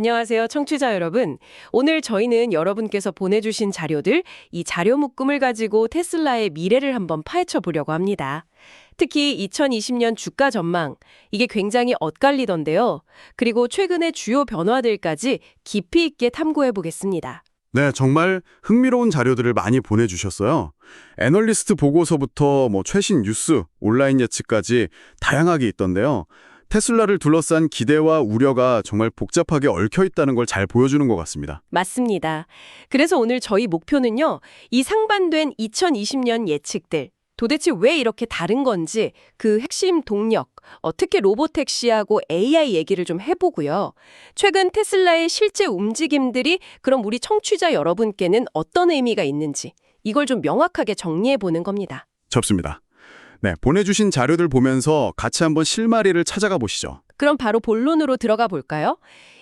안녕하세요, 청취자 여러분. 오늘 저희는 여러분께서 보내주신 자료들, 이 자료 묶음을 가지고 테슬라의 미래를 한번 파헤쳐 보려고 합니다. 특히 2020년 주가 전망, 이게 굉장히 엇갈리던데요. 그리고 최근의 주요 변화들까지 깊이 있게 탐구해 보겠습니다. 네, 정말 흥미로운 자료들을 많이 보내주셨어요. 애널리스트 보고서부터 최신 뉴스, 온라인 예측까지 다양하게 있던데요. 테슬라를 둘러싼 기대와 우려가 정말 복잡하게 얽혀 있다는 걸 잘 보여주는 것 같습니다. 맞습니다. 그래서 오늘 저희 목표는요, 이 상반된 2020년 예측들, 도대체 왜 이렇게 다른 건지 그 핵심 동력, 특히 로보택시하고 AI 얘기를 좀 해보고요. 최근 테슬라의 실제 움직임들이 그럼 우리 청취자 여러분께는 어떤 의미가 있는지 이걸 좀 명확하게 정리해보는 겁니다. 접습니다. 네, 보내주신 자료들 보면서 같이 한번 실마리를 찾아가 보시죠. 그럼 바로 본론으로 들어가 볼까요?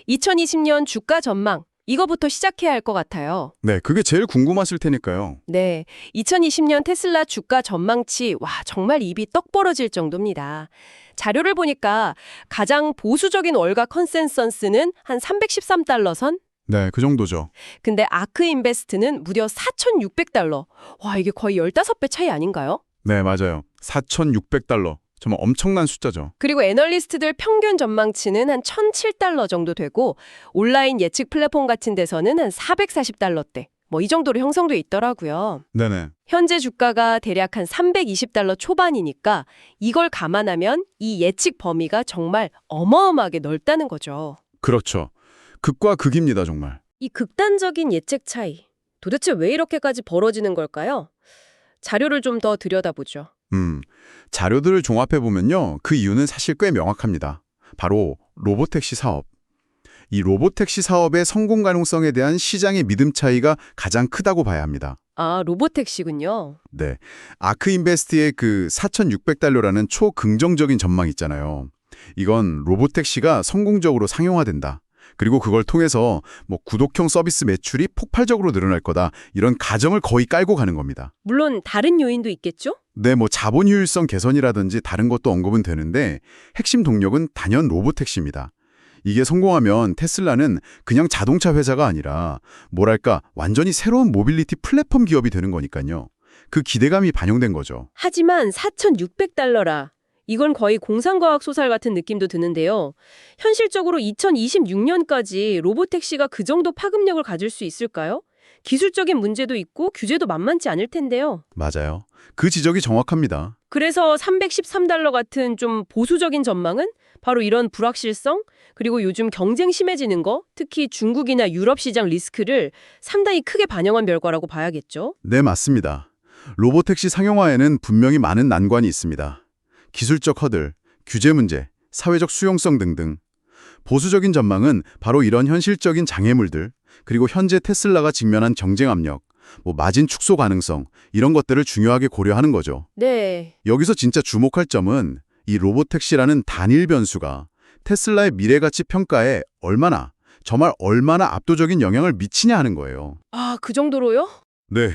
2020년 주가 전망, 이거부터 시작해야 할 것 같아요. 네, 그게 제일 궁금하실 테니까요. 네, 2020년 테슬라 주가 전망치, 정말 입이 떡 벌어질 정도입니다. 자료를 보니까 가장 보수적인 월가 컨센서스는 한 313달러 선? 네, 그 정도죠. 근데 아크 인베스트는 무려 4,600달러. 이게 거의 15배 차이 아닌가요? 네, 맞아요. 4,600달러. 정말 엄청난 숫자죠. 그리고 애널리스트들 평균 전망치는 한 1,007달러 정도 되고 온라인 예측 플랫폼 같은 데서는 한 440달러대. 이 정도로 형성돼 있더라고요. 네네. 현재 주가가 대략 한 320달러 초반이니까 이걸 감안하면 이 예측 범위가 정말 어마어마하게 넓다는 거죠. 그렇죠. 극과 극입니다, 정말. 이 극단적인 예측 차이, 도대체 왜 이렇게까지 벌어지는 걸까요? 자료를 좀 더 들여다보죠. 자료들을 종합해보면요. 그 이유는 사실 꽤 명확합니다. 바로 로보택시 사업. 이 로보택시 사업의 성공 가능성에 대한 시장의 믿음 차이가 가장 크다고 봐야 합니다. 아, 로보택시군요. 네. 아크인베스트의 그 4,600달러라는 초긍정적인 전망 있잖아요. 이건 로보택시가 성공적으로 상용화된다. 그리고 그걸 통해서 구독형 서비스 매출이 폭발적으로 늘어날 거다. 이런 가정을 거의 깔고 가는 겁니다. 물론 다른 요인도 있겠죠? 네, 자본 효율성 개선이라든지 다른 것도 언급은 되는데 핵심 동력은 단연 로보택시입니다. 이게 성공하면 테슬라는 그냥 자동차 회사가 아니라 완전히 새로운 모빌리티 플랫폼 기업이 되는 거니까요. 그 기대감이 반영된 거죠. 하지만 4,600달러라. 이건 거의 공상과학 소설 같은 느낌도 드는데요. 현실적으로 2026년까지 로보택시가 그 정도 파급력을 가질 수 있을까요? 기술적인 문제도 있고 규제도 만만치 않을 텐데요. 맞아요. 그 지적이 정확합니다. 그래서 313달러 같은 좀 보수적인 전망은 바로 이런 불확실성, 그리고 요즘 경쟁 심해지는 거, 특히 중국이나 유럽 시장 리스크를 상당히 크게 반영한 결과라고 봐야겠죠. 네, 맞습니다. 로보택시 상용화에는 분명히 많은 난관이 있습니다. 기술적 허들, 규제 문제, 사회적 수용성 등등. 보수적인 전망은 바로 이런 현실적인 장애물들, 그리고 현재 테슬라가 직면한 경쟁 압력, 마진 축소 가능성, 이런 것들을 중요하게 고려하는 거죠. 네. 여기서 진짜 주목할 점은 이 로보택시라는 단일 변수가 테슬라의 미래가치 평가에 정말 얼마나 압도적인 영향을 미치냐 하는 거예요. 아, 그 정도로요? 네.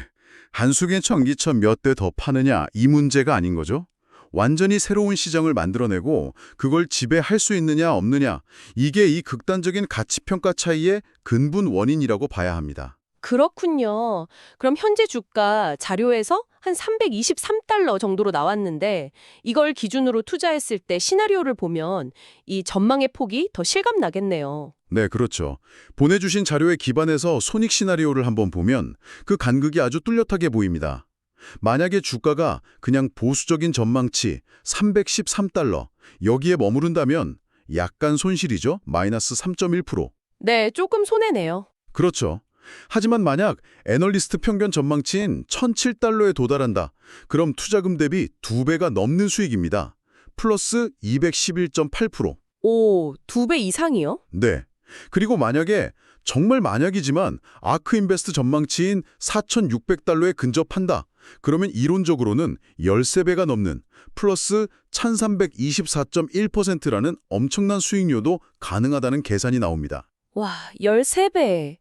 한국의 전기차 몇 대 더 파느냐 이 문제가 아닌 거죠. 완전히 새로운 시장을 만들어내고 그걸 지배할 수 있느냐 없느냐, 이게 이 극단적인 가치평가 차이의 근본 원인이라고 봐야 합니다. 그렇군요. 그럼 현재 주가 자료에서 한 323달러 정도로 나왔는데 이걸 기준으로 투자했을 때 시나리오를 보면 이 전망의 폭이 더 실감나겠네요. 네, 그렇죠. 보내주신 자료에 기반해서 손익 시나리오를 한번 보면 그 간극이 아주 뚜렷하게 보입니다. 만약에 주가가 그냥 보수적인 전망치 313달러, 여기에 머무른다면 약간 손실이죠? 마이너스 3.1%. 네, 조금 손해네요. 그렇죠. 하지만 만약 애널리스트 평균 전망치인 1,007달러에 도달한다. 그럼 투자금 대비 2배가 넘는 수익입니다. 플러스 211.8%. 오, 2배 이상이요? 네. 그리고 만약에 정말 만약이지만 아크인베스트 전망치인 4,600달러에 근접한다. 그러면 이론적으로는 13배가 넘는 플러스 1,324.1%라는 엄청난 수익률도 가능하다는 계산이 나옵니다. 와, 13배.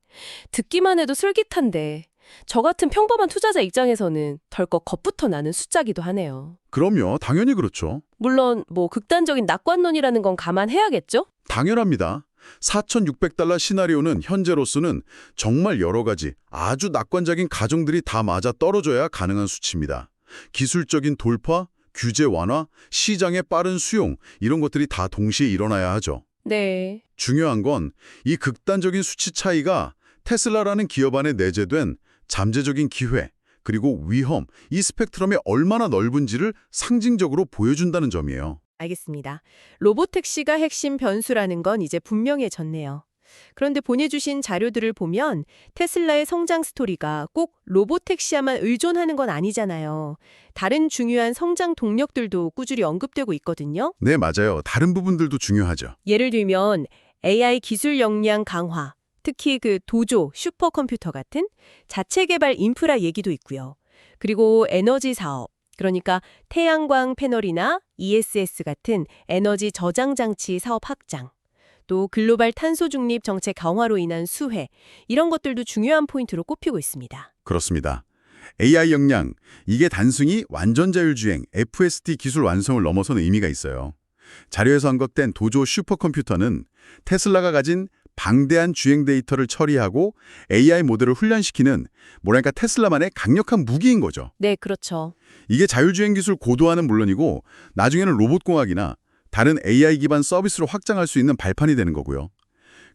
듣기만 해도 솔깃한데 저 같은 평범한 투자자 입장에서는 덜컥 겁부터 나는 숫자기도 하네요. 그럼요. 당연히 그렇죠. 물론 극단적인 낙관론이라는 건 감안해야겠죠? 당연합니다. $4,600 시나리오는 현재로서는 정말 여러 가지 아주 낙관적인 가정들이 다 맞아 떨어져야 가능한 수치입니다. 기술적인 돌파, 규제 완화, 시장의 빠른 수용 이런 것들이 다 동시에 일어나야 하죠. 네. 중요한 건 이 극단적인 수치 차이가 테슬라라는 기업 안에 내재된 잠재적인 기회, 그리고 위험, 이 스펙트럼이 얼마나 넓은지를 상징적으로 보여준다는 점이에요. 알겠습니다. 로보택시가 핵심 변수라는 건 이제 분명해졌네요. 그런데 보내주신 자료들을 보면 테슬라의 성장 스토리가 꼭 로보택시에만 의존하는 건 아니잖아요. 다른 중요한 성장 동력들도 꾸준히 언급되고 있거든요. 네, 맞아요. 다른 부분들도 중요하죠. 예를 들면 AI 기술 역량 강화, 특히 그 도조, 슈퍼컴퓨터 같은 자체 개발 인프라 얘기도 있고요. 그리고 에너지 사업, 그러니까 태양광 패널이나 ESS 같은 에너지 저장 장치 사업 확장, 또 글로벌 탄소 중립 정책 강화로 인한 수혜, 이런 것들도 중요한 포인트로 꼽히고 있습니다. 그렇습니다. AI 역량, 이게 단순히 완전 자율주행, FSD 기술 완성을 넘어선 의미가 있어요. 자료에서 언급된 도조 슈퍼컴퓨터는 테슬라가 가진 방대한 주행 데이터를 처리하고 AI 모델을 훈련시키는 뭐랄까 테슬라만의 강력한 무기인 거죠. 네, 그렇죠. 이게 자율주행 기술 고도화는 물론이고 나중에는 로봇공학이나 다른 AI 기반 서비스로 확장할 수 있는 발판이 되는 거고요.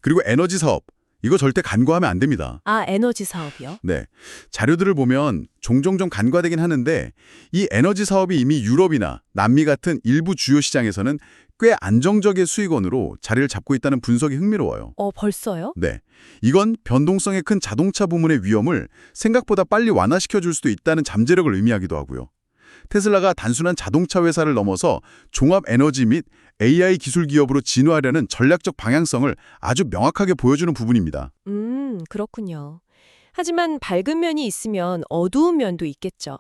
그리고 에너지 사업, 이거 절대 간과하면 안 됩니다. 아, 에너지 사업이요? 네, 자료들을 보면 종종 좀 간과되긴 하는데 이 에너지 사업이 이미 유럽이나 남미 같은 일부 주요 시장에서는 꽤 안정적인 수익원으로 자리를 잡고 있다는 분석이 흥미로워요. 벌써요? 네, 이건 변동성이 큰 자동차 부문의 위험을 생각보다 빨리 완화시켜줄 수도 있다는 잠재력을 의미하기도 하고요. 테슬라가 단순한 자동차 회사를 넘어서 종합 에너지 및 AI 기술 기업으로 진화하려는 전략적 방향성을 아주 명확하게 보여주는 부분입니다. 그렇군요. 하지만 밝은 면이 있으면 어두운 면도 있겠죠.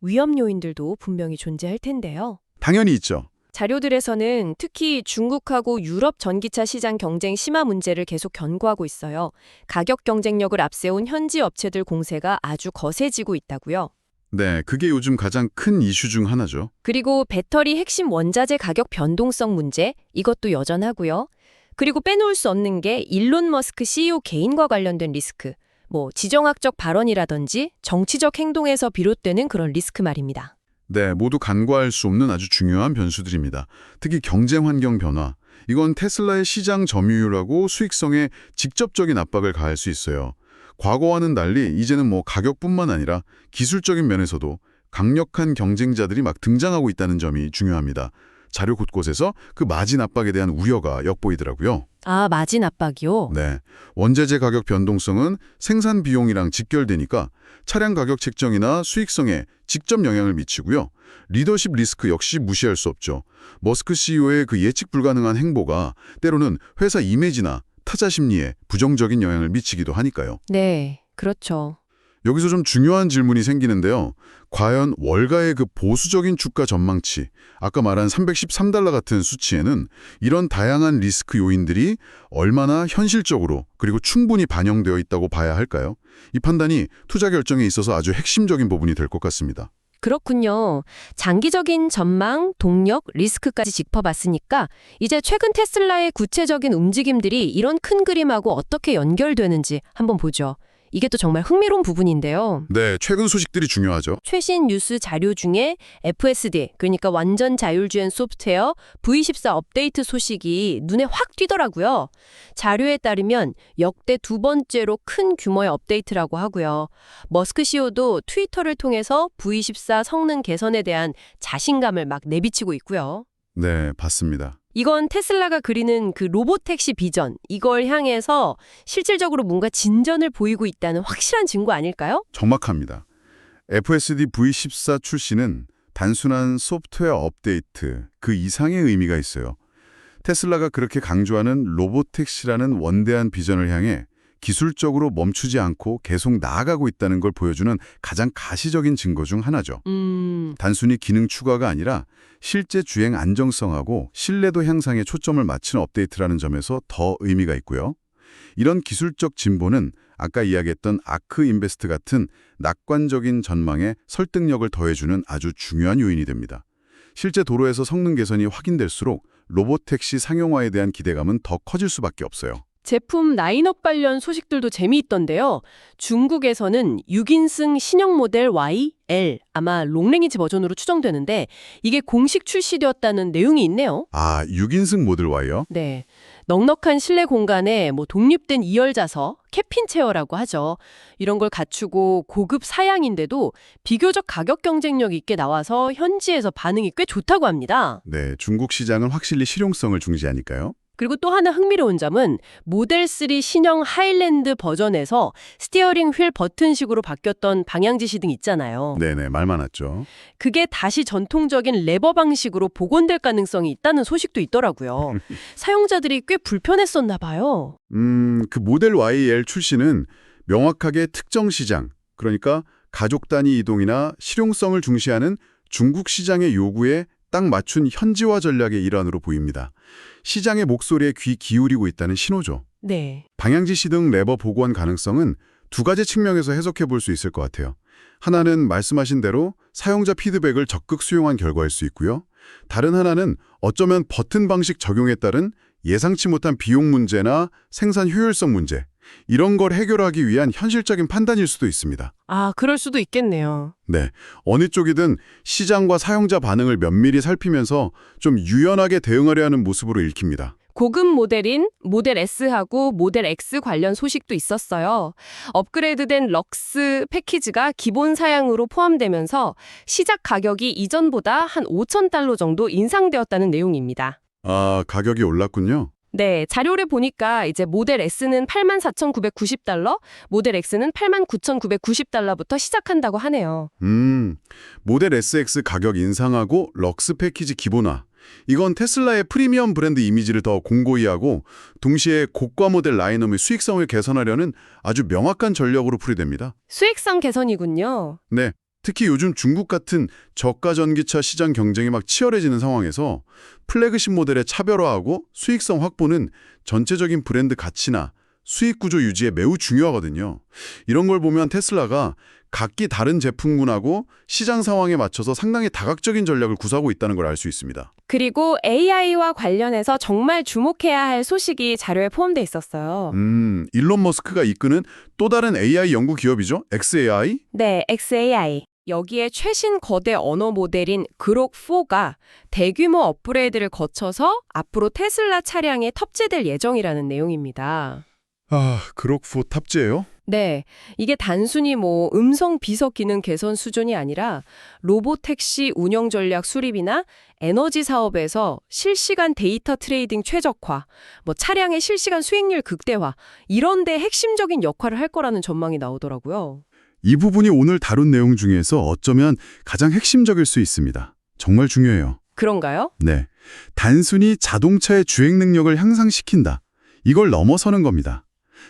위험 요인들도 분명히 존재할 텐데요. 당연히 있죠. 자료들에서는 특히 중국하고 유럽 전기차 시장 경쟁 심화 문제를 계속 견고하고 있어요. 가격 경쟁력을 앞세운 현지 업체들 공세가 아주 거세지고 있다고요. 네, 그게 요즘 가장 큰 이슈 중 하나죠. 그리고 배터리 핵심 원자재 가격 변동성 문제, 이것도 여전하고요. 그리고 빼놓을 수 없는 게 일론 머스크 CEO 개인과 관련된 리스크, 지정학적 발언이라든지 정치적 행동에서 비롯되는 그런 리스크 말입니다. 네, 모두 간과할 수 없는 아주 중요한 변수들입니다. 특히 경쟁 환경 변화. 이건 테슬라의 시장 점유율하고 수익성에 직접적인 압박을 가할 수 있어요. 과거와는 달리 이제는 가격뿐만 아니라 기술적인 면에서도 강력한 경쟁자들이 막 등장하고 있다는 점이 중요합니다. 자료 곳곳에서 그 마진 압박에 대한 우려가 엿보이더라고요. 아, 마진 압박이요? 네, 원재재 가격 변동성은 생산 비용이랑 직결되니까 차량 가격 책정이나 수익성에 직접 영향을 미치고요. 리더십 리스크 역시 무시할 수 없죠. 머스크 CEO의 그 예측 불가능한 행보가 때로는 회사 이미지나 타자 심리에 부정적인 영향을 미치기도 하니까요. 네, 그렇죠. 여기서 좀 중요한 질문이 생기는데요. 과연 월가의 그 보수적인 주가 전망치, 아까 말한 $313 같은 수치에는 이런 다양한 리스크 요인들이 얼마나 현실적으로 그리고 충분히 반영되어 있다고 봐야 할까요? 이 판단이 투자 결정에 있어서 아주 핵심적인 부분이 될 것 같습니다. 그렇군요. 장기적인 전망, 동력, 리스크까지 짚어봤으니까 이제 최근 테슬라의 구체적인 움직임들이 이런 큰 그림하고 어떻게 연결되는지 한번 보죠. 이게 또 정말 흥미로운 부분인데요. 네, 최근 소식들이 중요하죠. 최신 뉴스 자료 중에 FSD, 그러니까 완전 자율주행 소프트웨어 V14 업데이트 소식이 눈에 확 띄더라고요. 자료에 따르면 역대 두 번째로 큰 규모의 업데이트라고 하고요. 머스크 CEO도 트위터를 통해서 V14 성능 개선에 대한 자신감을 막 내비치고 있고요. 네, 봤습니다. 이건 테슬라가 그리는 그 로보택시 비전, 이걸 향해서 실질적으로 뭔가 진전을 보이고 있다는 확실한 증거 아닐까요? 정확합니다. FSD V14 출시는 단순한 소프트웨어 업데이트, 그 이상의 의미가 있어요. 테슬라가 그렇게 강조하는 로보택시라는 원대한 비전을 향해 기술적으로 멈추지 않고 계속 나아가고 있다는 걸 보여주는 가장 가시적인 증거 중 하나죠. 단순히 기능 추가가 아니라 실제 주행 안정성하고 신뢰도 향상에 초점을 맞춘 업데이트라는 점에서 더 의미가 있고요. 이런 기술적 진보는 아까 이야기했던 아크 인베스트 같은 낙관적인 전망에 설득력을 더해주는 아주 중요한 요인이 됩니다. 실제 도로에서 성능 개선이 확인될수록 로보택시 상용화에 대한 기대감은 더 커질 수밖에 없어요. 제품 라인업 관련 소식들도 재미있던데요. 중국에서는 6인승 신형 모델 Y, L, 아마 롱레인지 버전으로 추정되는데 이게 공식 출시되었다는 내용이 있네요. 아, 6인승 모델 Y요? 네. 넉넉한 실내 공간에 독립된 2열 좌석, 캡틴 체어라고 하죠. 이런 걸 갖추고 고급 사양인데도 비교적 가격 경쟁력 있게 나와서 현지에서 반응이 꽤 좋다고 합니다. 네, 중국 시장은 확실히 실용성을 중시하니까요. 그리고 또 하나 흥미로운 점은 모델 3 신형 하일랜드 버전에서 스티어링 휠 버튼식으로 바뀌었던 방향지시 등 있잖아요. 네네, 말 많았죠. 그게 다시 전통적인 레버 방식으로 복원될 가능성이 있다는 소식도 있더라고요. 사용자들이 꽤 불편했었나 봐요. 그 모델 YL 출시는 명확하게 특정 시장, 그러니까 가족 단위 이동이나 실용성을 중시하는 중국 시장의 요구에 딱 맞춘 현지화 전략의 일환으로 보입니다. 시장의 목소리에 귀 기울이고 있다는 신호죠. 네. 방향지시 등 레버 복원 가능성은 두 가지 측면에서 해석해 볼 수 있을 것 같아요. 하나는 말씀하신 대로 사용자 피드백을 적극 수용한 결과일 수 있고요. 다른 하나는 어쩌면 버튼 방식 적용에 따른 예상치 못한 비용 문제나 생산 효율성 문제, 이런 걸 해결하기 위한 현실적인 판단일 수도 있습니다. 아, 그럴 수도 있겠네요. 네, 어느 쪽이든 시장과 사용자 반응을 면밀히 살피면서 좀 유연하게 대응하려 하는 모습으로 읽힙니다. 고급 모델인 모델 S하고 모델 X 관련 소식도 있었어요. 업그레이드된 럭스 패키지가 기본 사양으로 포함되면서 시작 가격이 이전보다 한 $5,000 정도 인상되었다는 내용입니다. 아, 가격이 올랐군요. 네, 자료를 보니까 이제 모델 S는 84,990달러, 모델 X는 89,990달러부터 시작한다고 하네요. 모델 SX 가격 인상하고 럭스 패키지 기본화. 이건 테슬라의 프리미엄 브랜드 이미지를 더 공고히 하고 동시에 고가 모델 라인업의 수익성을 개선하려는 아주 명확한 전략으로 풀이됩니다. 수익성 개선이군요. 네, 특히 요즘 중국 같은 저가 전기차 시장 경쟁이 막 치열해지는 상황에서 플래그십 모델의 차별화하고 수익성 확보는 전체적인 브랜드 가치나 수익 구조 유지에 매우 중요하거든요. 이런 걸 보면 테슬라가 각기 다른 제품군하고 시장 상황에 맞춰서 상당히 다각적인 전략을 구사하고 있다는 걸 알 수 있습니다. 그리고 AI와 관련해서 정말 주목해야 할 소식이 자료에 포함돼 있었어요. 일론 머스크가 이끄는 또 다른 AI 연구 기업이죠? xAI? 네, XAI. 여기에 최신 거대 언어 모델인 그록4가 대규모 업그레이드를 거쳐서 앞으로 테슬라 차량에 탑재될 예정이라는 내용입니다. 아, 그록4 탑재예요? 네, 이게 단순히 음성 비석 기능 개선 수준이 아니라 로보택시 운영 전략 수립이나 에너지 사업에서 실시간 데이터 트레이딩 최적화, 차량의 실시간 수익률 극대화, 이런 데 핵심적인 역할을 할 거라는 전망이 나오더라고요. 이 부분이 오늘 다룬 내용 중에서 어쩌면 가장 핵심적일 수 있습니다. 정말 중요해요. 그런가요? 네, 단순히 자동차의 주행 능력을 향상시킨다. 이걸 넘어서는 겁니다.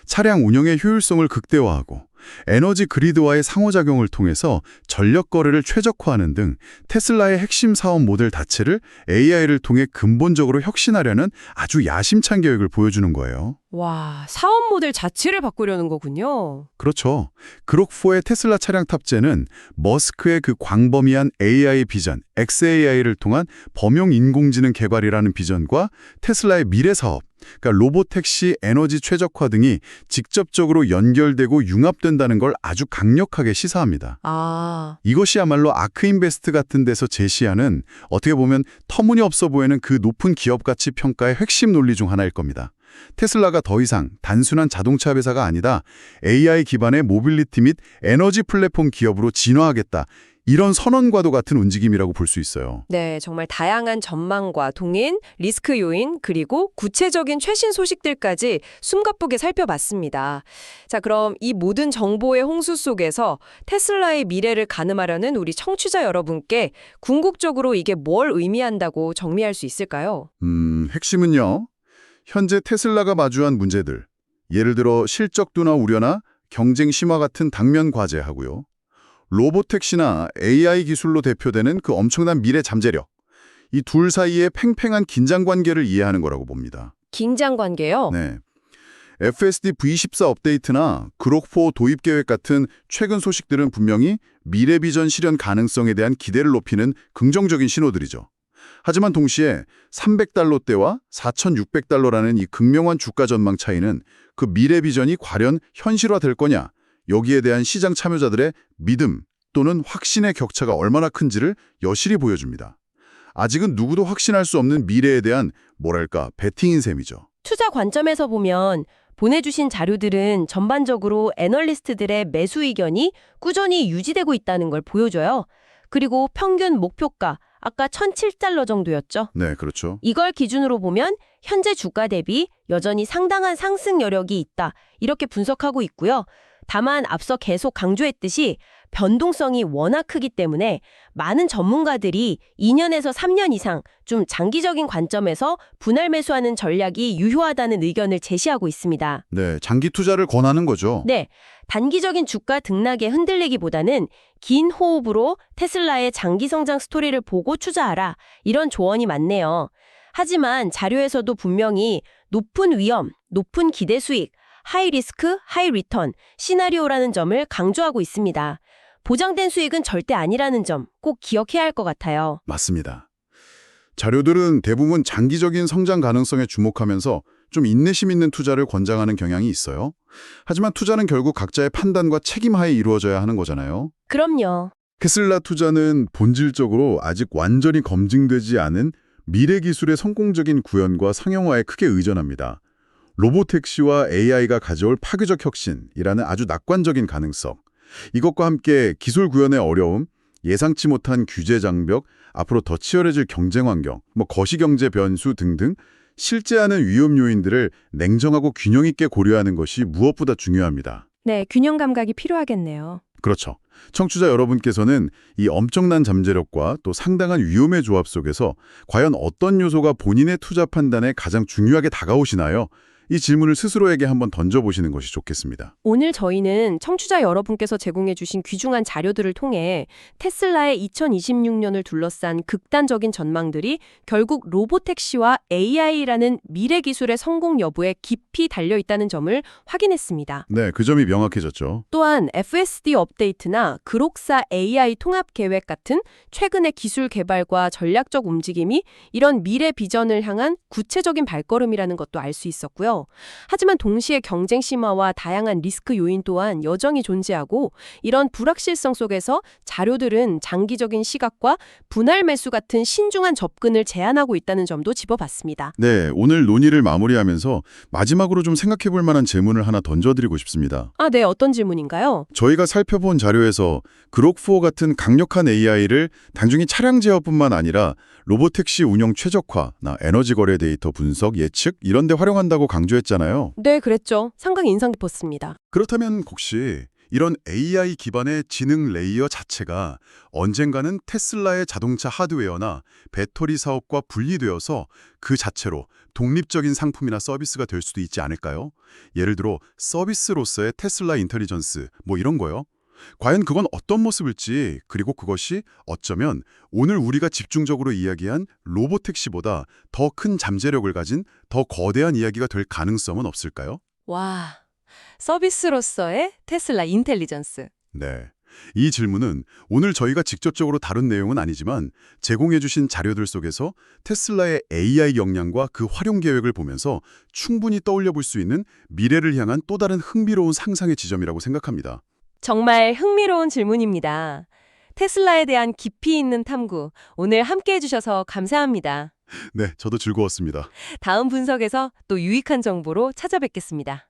차량 운영의 효율성을 극대화하고 에너지 그리드와의 상호작용을 통해서 전력 거래를 최적화하는 등 테슬라의 핵심 사업 모델 자체를 AI를 통해 근본적으로 혁신하려는 아주 야심찬 계획을 보여주는 거예요. 와, 사업 모델 자체를 바꾸려는 거군요. 그렇죠. 그록4의 테슬라 차량 탑재는 머스크의 그 광범위한 AI 비전, xAI를 통한 범용 인공지능 개발이라는 비전과 테슬라의 미래 사업, 그러니까 로보택시, 에너지 최적화 등이 직접적으로 연결되고 융합된다는 걸 아주 강력하게 시사합니다. 아, 이것이야말로 아크인베스트 같은 데서 제시하는 어떻게 보면 터무니없어 보이는 그 높은 기업 가치 평가의 핵심 논리 중 하나일 겁니다. 테슬라가 더 이상 단순한 자동차 회사가 아니다. AI 기반의 모빌리티 및 에너지 플랫폼 기업으로 진화하겠다. 이런 선언과도 같은 움직임이라고 볼 수 있어요. 네, 정말 다양한 전망과 동인, 리스크 요인, 그리고 구체적인 최신 소식들까지 숨가쁘게 살펴봤습니다. 자, 그럼 이 모든 정보의 홍수 속에서 테슬라의 미래를 가늠하려는 우리 청취자 여러분께 궁극적으로 이게 뭘 의미한다고 정리할 수 있을까요? 핵심은요. 현재 테슬라가 마주한 문제들, 예를 들어 실적 둔화 우려나 경쟁 심화 같은 당면 과제하고요. 로보택시나 AI 기술로 대표되는 그 엄청난 미래 잠재력, 이 둘 사이의 팽팽한 긴장 관계를 이해하는 거라고 봅니다. 긴장 관계요? 네. FSD V14 업데이트나 그록4 도입 계획 같은 최근 소식들은 분명히 미래 비전 실현 가능성에 대한 기대를 높이는 긍정적인 신호들이죠. 하지만 동시에 300달러대와 4,600달러라는 이 극명한 주가 전망 차이는 그 미래 비전이 과연 현실화될 거냐, 여기에 대한 시장 참여자들의 믿음 또는 확신의 격차가 얼마나 큰지를 여실히 보여줍니다. 아직은 누구도 확신할 수 없는 미래에 대한 뭐랄까 베팅인 셈이죠. 투자 관점에서 보면 보내주신 자료들은 전반적으로 애널리스트들의 매수 의견이 꾸준히 유지되고 있다는 걸 보여줘요. 그리고 평균 목표가 아까 1,007달러 정도였죠. 네, 그렇죠. 이걸 기준으로 보면 현재 주가 대비 여전히 상당한 상승 여력이 있다. 이렇게 분석하고 있고요. 다만 앞서 계속 강조했듯이 변동성이 워낙 크기 때문에 많은 전문가들이 2년에서 3년 이상 좀 장기적인 관점에서 분할 매수하는 전략이 유효하다는 의견을 제시하고 있습니다. 네, 장기 투자를 권하는 거죠. 네, 단기적인 주가 등락에 흔들리기보다는 긴 호흡으로 테슬라의 장기 성장 스토리를 보고 투자하라. 이런 조언이 많네요. 하지만 자료에서도 분명히 높은 위험, 높은 기대 수익, 하이 리스크, 하이 리턴 시나리오라는 점을 강조하고 있습니다. 보장된 수익은 절대 아니라는 점 꼭 기억해야 할 것 같아요. 맞습니다. 자료들은 대부분 장기적인 성장 가능성에 주목하면서 좀 인내심 있는 투자를 권장하는 경향이 있어요. 하지만 투자는 결국 각자의 판단과 책임하에 이루어져야 하는 거잖아요. 그럼요. 테슬라 투자는 본질적으로 아직 완전히 검증되지 않은 미래 기술의 성공적인 구현과 상용화에 크게 의존합니다. 로보택시와 AI가 가져올 파괴적 혁신이라는 아주 낙관적인 가능성, 이것과 함께 기술 구현의 어려움, 예상치 못한 규제 장벽, 앞으로 더 치열해질 경쟁 환경, 거시경제 변수 등등 실제하는 위험 요인들을 냉정하고 균형 있게 고려하는 것이 무엇보다 중요합니다. 네, 균형 감각이 필요하겠네요. 그렇죠. 청취자 여러분께서는 이 엄청난 잠재력과 또 상당한 위험의 조합 속에서 과연 어떤 요소가 본인의 투자 판단에 가장 중요하게 다가오시나요? 이 질문을 스스로에게 한번 던져보시는 것이 좋겠습니다. 오늘 저희는 청취자 여러분께서 제공해 주신 귀중한 자료들을 통해 테슬라의 2026년을 둘러싼 극단적인 전망들이 결국 로보택시와 AI라는 미래 기술의 성공 여부에 깊이 달려있다는 점을 확인했습니다. 네, 그 점이 명확해졌죠. 또한 FSD 업데이트나 그록사 AI 통합 계획 같은 최근의 기술 개발과 전략적 움직임이 이런 미래 비전을 향한 구체적인 발걸음이라는 것도 알 수 있었고요. 하지만 동시에 경쟁 심화와 다양한 리스크 요인 또한 여전히 존재하고 이런 불확실성 속에서 자료들은 장기적인 시각과 분할 매수 같은 신중한 접근을 제안하고 있다는 점도 짚어봤습니다. 네, 오늘 논의를 마무리하면서 마지막으로 좀 생각해 볼 만한 질문을 하나 던져드리고 싶습니다. 네, 어떤 질문인가요? 저희가 살펴본 자료에서 그록4 같은 강력한 AI를 단순히 차량 제어뿐만 아니라 로보택시 운영 최적화나 에너지 거래 데이터 분석, 예측 이런 데 활용한다고 강조했잖아요. 네, 그랬죠. 상당히 인상 깊었습니다. 그렇다면 혹시 이런 AI 기반의 지능 레이어 자체가 언젠가는 테슬라의 자동차 하드웨어나 배터리 사업과 분리되어서 그 자체로 독립적인 상품이나 서비스가 될 수도 있지 않을까요? 예를 들어 서비스로서의 테슬라 인텔리전스 이런 거요. 과연 그건 어떤 모습일지, 그리고 그것이 어쩌면 오늘 우리가 집중적으로 이야기한 로보택시보다 더 큰 잠재력을 가진 더 거대한 이야기가 될 가능성은 없을까요? 와, 서비스로서의 테슬라 인텔리전스. 네. 이 질문은 오늘 저희가 직접적으로 다룬 내용은 아니지만 제공해 주신 자료들 속에서 테슬라의 AI 역량과 그 활용 계획을 보면서 충분히 떠올려 볼 수 있는 미래를 향한 또 다른 흥미로운 상상의 지점이라고 생각합니다. 정말 흥미로운 질문입니다. 테슬라에 대한 깊이 있는 탐구, 오늘 함께 해주셔서 감사합니다. 네, 저도 즐거웠습니다. 다음 분석에서 또 유익한 정보로 찾아뵙겠습니다.